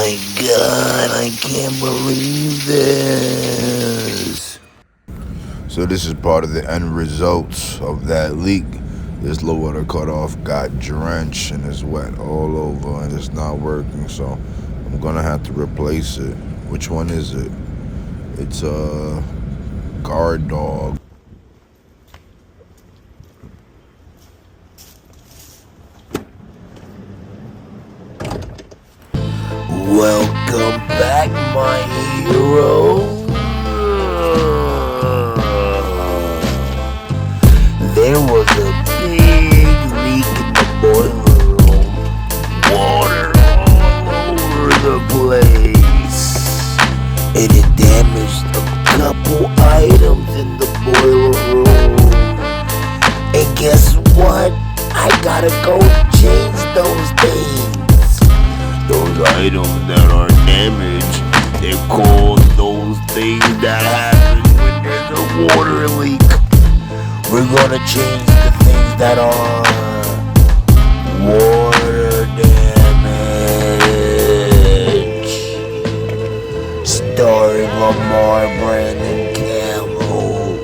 my god, I can't believe this. So this is part of the end results of that leak. This low water cutoff got drenched and it's wet all over and it's not working, so I'm gonna have to replace it. Which one is it? It's a guard dog. Welcome back, my hero. There was a big leak in the boiler room. Water all over the place. And it damaged a couple items in the boiler room. And guess what? I gotta go change those things. Those items that are damaged, they're called those things that happen when there's a water leak. We're gonna change the things that are water damage. Starring Lamar Brandon Campbell.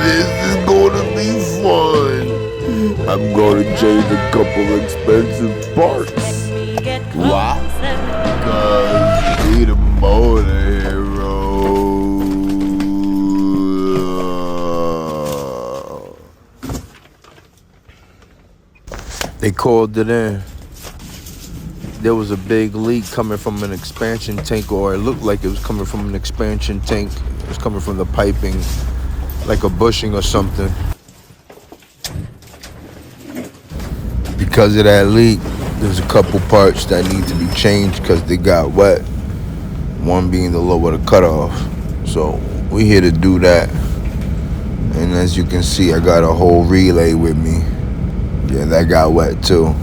This is gonna be fun. I'm gonna change a couple expensive parts. Why? Because we the motor hero. They called it in. There was a big leak coming from an expansion tank, or it looked like it was coming from an expansion tank. It was coming from the piping, like a bushing or something. Because of that leak, there's a couple parts that need to be changed because they got wet. One being the lower the cutoff. So we here to do that. And as you can see, I got a whole relay with me. Yeah, that got wet too.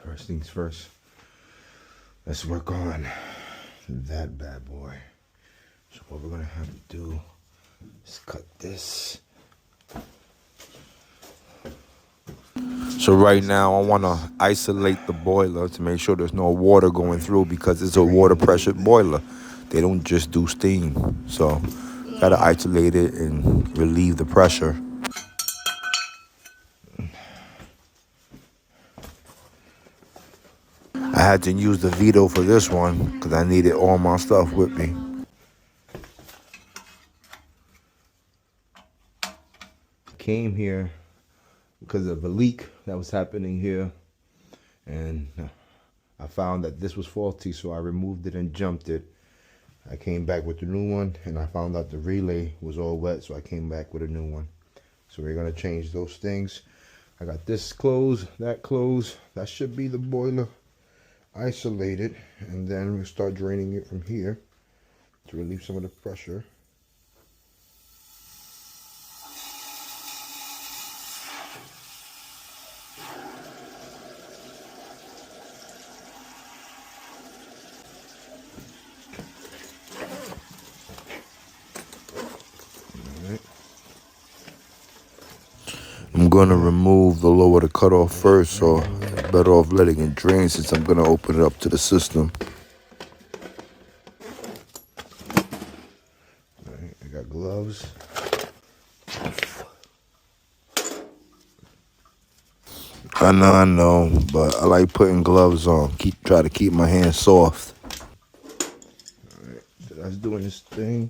First things first, let's work on that bad boy. So what we're gonna have to do is cut this. So right now I want to isolate the boiler to make sure there's no water going through because it's a water pressure boiler. They don't just do steam. So got to isolate it and relieve the pressure. I had to use the Vito for this one because I needed all my stuff with me. Came here because of a leak that was happening here, and I found that this was faulty, so I removed it and jumped it. I came back with the new one, and I found out the relay was all wet, so I came back with a new one. So we're gonna change those things. I got this closed, that closed. That should be the boiler isolated, and then we'll start draining it from here to relieve some of the pressure. I'm gonna remove the lower the cutoff first, so better off letting it drain since I'm gonna open it up to the system. Alright, I got gloves. I know, but I like putting gloves on. Try to keep my hands soft. Alright, so that's doing this thing.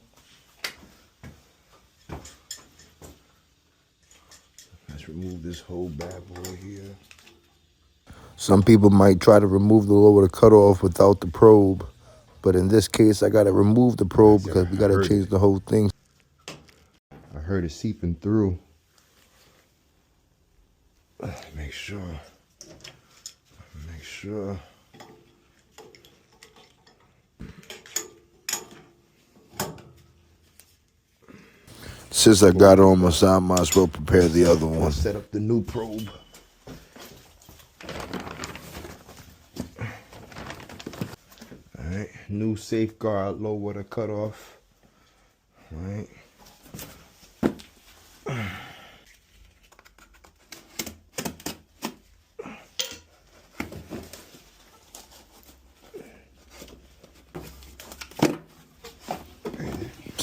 Let's remove this whole bad boy here. Some people might try to remove the lower the cutoff without the probe, but in this case, I gotta remove the probe because we gotta change the whole thing. I heard it seeping through. Make sure. Since I got it on my side, I might as well prepare the other one. Set up the new probe. Alright, new safeguard low water cutoff. Alright.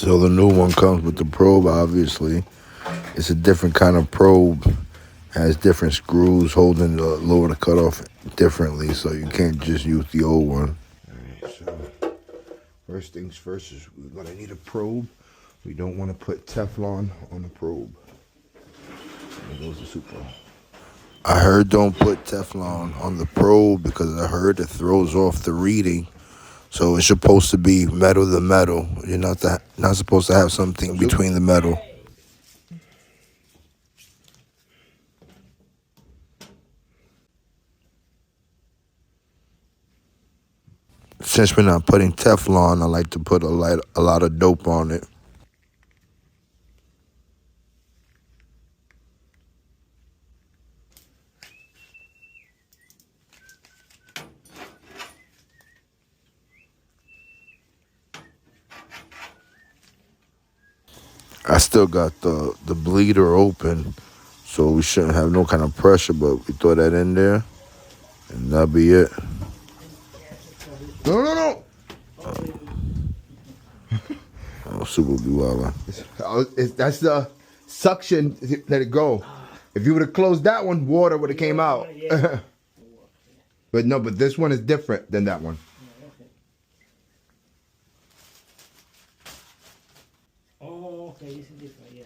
So the new one comes with the probe, obviously. It's a different kind of probe. Has different screws holding the lower the cutoff differently, so you can't just use the old one. Alright, so first things first is we're gonna need a probe. We don't want to put Teflon on the probe. There goes the super. I heard don't put Teflon on the probe because I heard it throws off the reading. So it's supposed to be metal to metal. You're not supposed to have something between the metal. Since we're not putting Teflon, I like to put a lot of dope on it. I still got the bleeder open, so we shouldn't have no kind of pressure, but we throw that in there, and that'll be it. No. Oh, super be wild. That's the suction, let it go. If you would have closed that one, water would have came out. But no, but this one is different than that one. Oh, okay, this is different, yeah.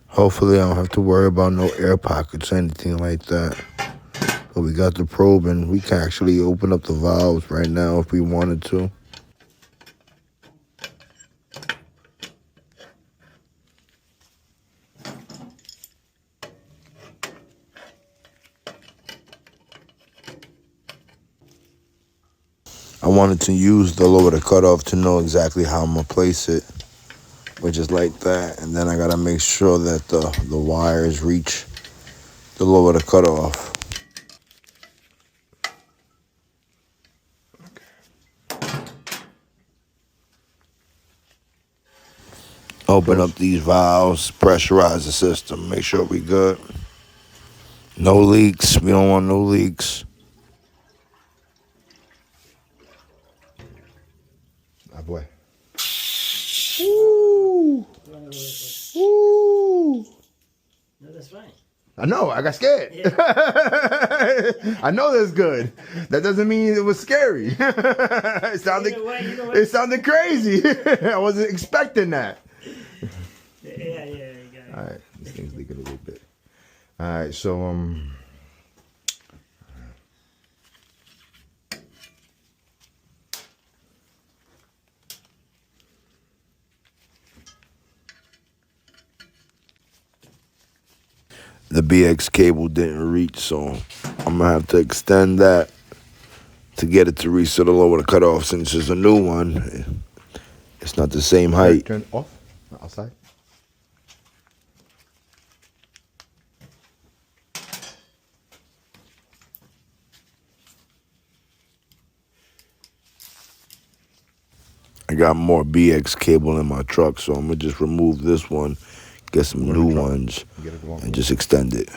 Hopefully I don't have to worry about no air pockets or anything like that. But we got the probe and we can actually open up the valves right now if we wanted to. I wanted to use the lower the cutoff to know exactly how I'm gonna place it, which is like that. And then I gotta make sure that the wires reach the lower the cutoff. Open up these valves, pressurize the system, make sure we good. No leaks, we don't want no leaks. Ah, boy. Ooh. Ooh. No, that's fine. I know, I got scared. Yeah. I know that's good. That doesn't mean it was scary. It sounded, it sounded crazy. I wasn't expecting that. Yeah, you got it. All right, this thing's leaking a little bit. All right, so the BX cable didn't reach, so I'm gonna have to extend that to get it to reach to the lower the cutoff. Since it's a new one, it's not the same height. Turn off outside. I got more BX cable in my truck, so I'm gonna just remove this one, get some new ones, and just extend it.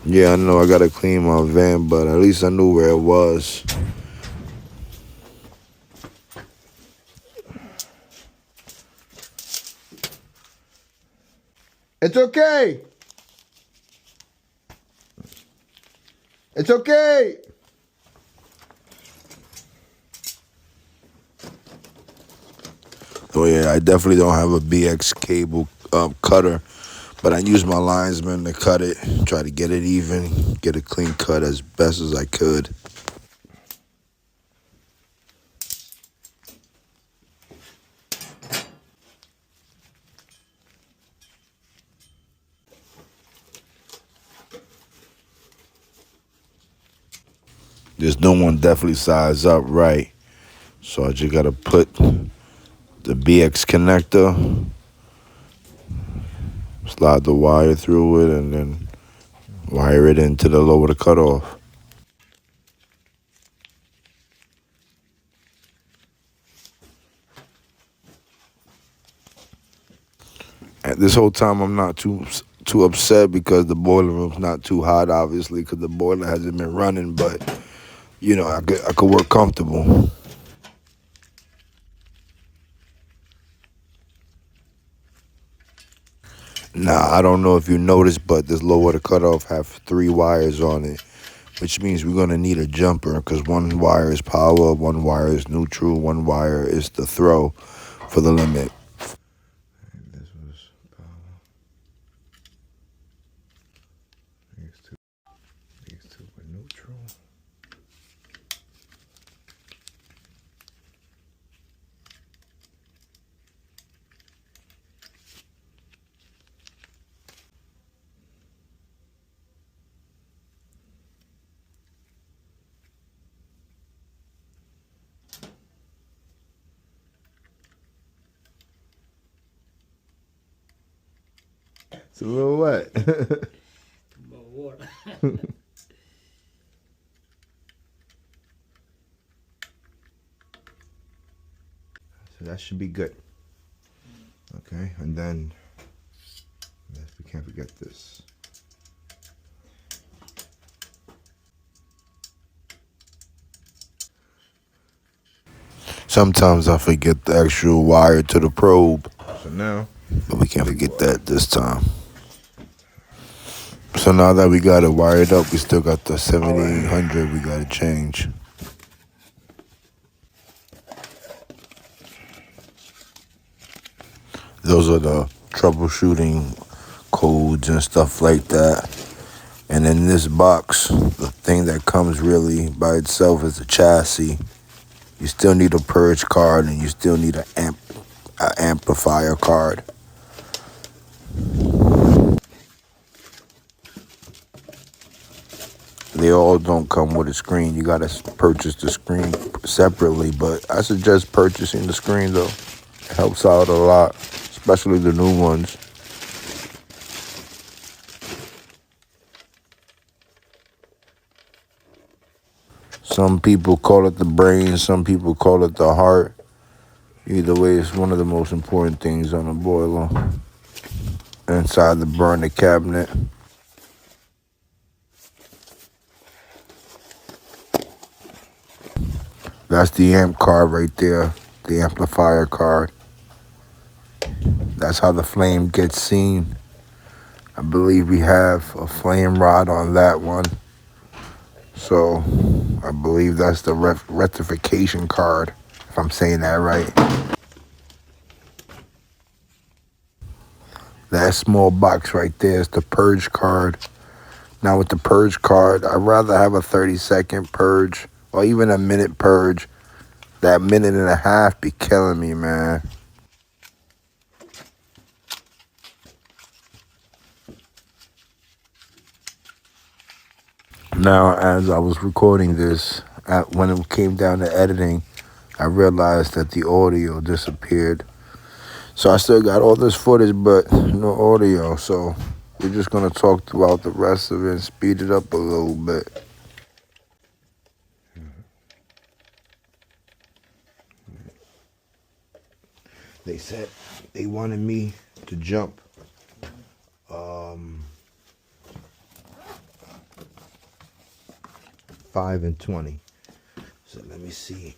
Yeah, I know I gotta clean my van, but at least I knew where it was. It's okay. It's okay. Oh yeah, I definitely don't have a BX cable cutter, but I used my linesman to cut it, try to get it even, get a clean cut as best as I could. This new one definitely size up right. So I just gotta put the BX connector, slide the wire through it, and then wire it into the lower the cutoff. At this whole time, I'm not too upset because the boiler room's not too hot, obviously, because the boiler hasn't been running. But you know, I could work comfortable. Now, I don't know if you noticed, but this low water cutoff have 3 wires on it, which means we're gonna need a jumper because one wire is power, one wire is neutral, one wire is the throw for the limit. This was power. These two were neutral. It's a little wet. More water. So that should be good. Okay, and then we can't forget this. Sometimes I forget the actual wire to the probe. So now, but we can't forget that this time. So now that we got it wired up, we still got the 7800 we got to change. Those are the troubleshooting codes and stuff like that. And in this box, the thing that comes really by itself is the chassis. You still need a purge card and you still need an amplifier card. They all don't come with a screen. You gotta purchase the screen separately, but I suggest purchasing the screen though. It helps out a lot, especially the new ones. Some people call it the brain, some people call it the heart. Either way, it's one of the most important things on a boiler. Inside the burner cabinet. That's the amp card right there, the amplifier card. That's how the flame gets seen. I believe we have a flame rod on that one. So I believe that's the rectification card, if I'm saying that right. That small box right there is the purge card. Now with the purge card, I'd rather have a 30-second purge or even a minute purge. That minute and a half be killing me, man. Now, as I was recording this, when it came down to editing, I realized that the audio disappeared. So I still got all this footage, but no audio. So we're just going to talk about the rest of it and speed it up a little bit. They said they wanted me to jump 5 and 20. So let me see.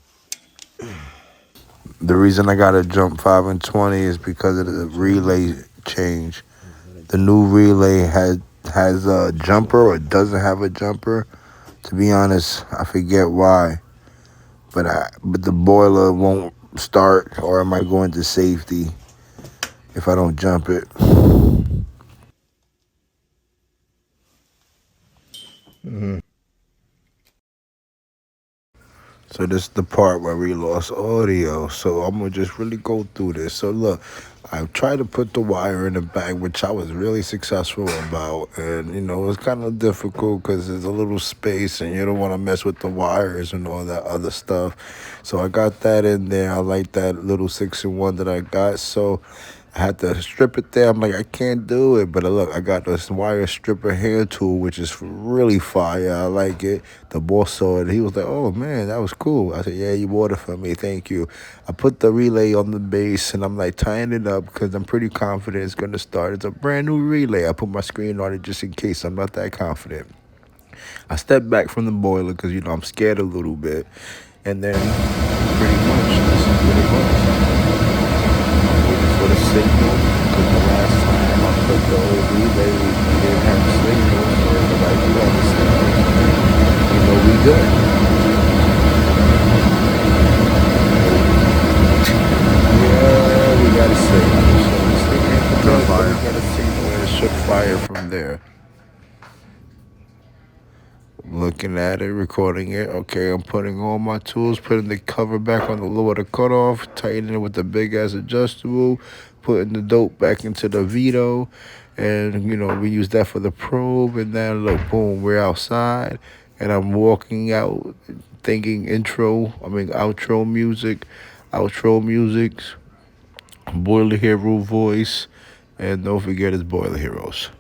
The reason I gotta jump 5 and 20 is because of the relay change. The new relay has a jumper or doesn't have a jumper. To be honest, I forget why. But the boiler won't start, or am I going to safety if I don't jump it? So this is the part where we lost audio. So I'm gonna just really go through this. So look, I tried to put the wire in the bag, which I was really successful about, and it was kind of difficult because there's a little space, and you don't want to mess with the wires and all that other stuff. So I got that in there. I like that little 6-in-1 that I got. So I had to strip it there. I'm like, I can't do it. But look, I got this wire stripper hand tool, which is really fire. I like it. The boss saw it. He was like, oh, man, that was cool. I said, yeah, you bought it for me. Thank you. I put the relay on the base, and I'm like tying it up because I'm pretty confident it's going to start. It's a brand new relay. I put my screen on it just in case. I'm not that confident. I stepped back from the boiler because, I'm scared a little bit. And then pretty much, this is what it was. For the signal, because the last time I put the old relay, we didn't have a signal, so like you understand, we good. Yeah, we got a signal. So this thing ain't the best, but we got a signal and it shook fire from there. Looking at it, recording it. Okay, I'm putting all my tools, putting the cover back on the lower the cutoff, tightening it with the big ass adjustable, putting the dope back into the Vito, and we use that for the probe. And then look, boom, we're outside, and I'm walking out, thinking outro music, Boiler Hero voice, and don't forget it's Boiler Heroes.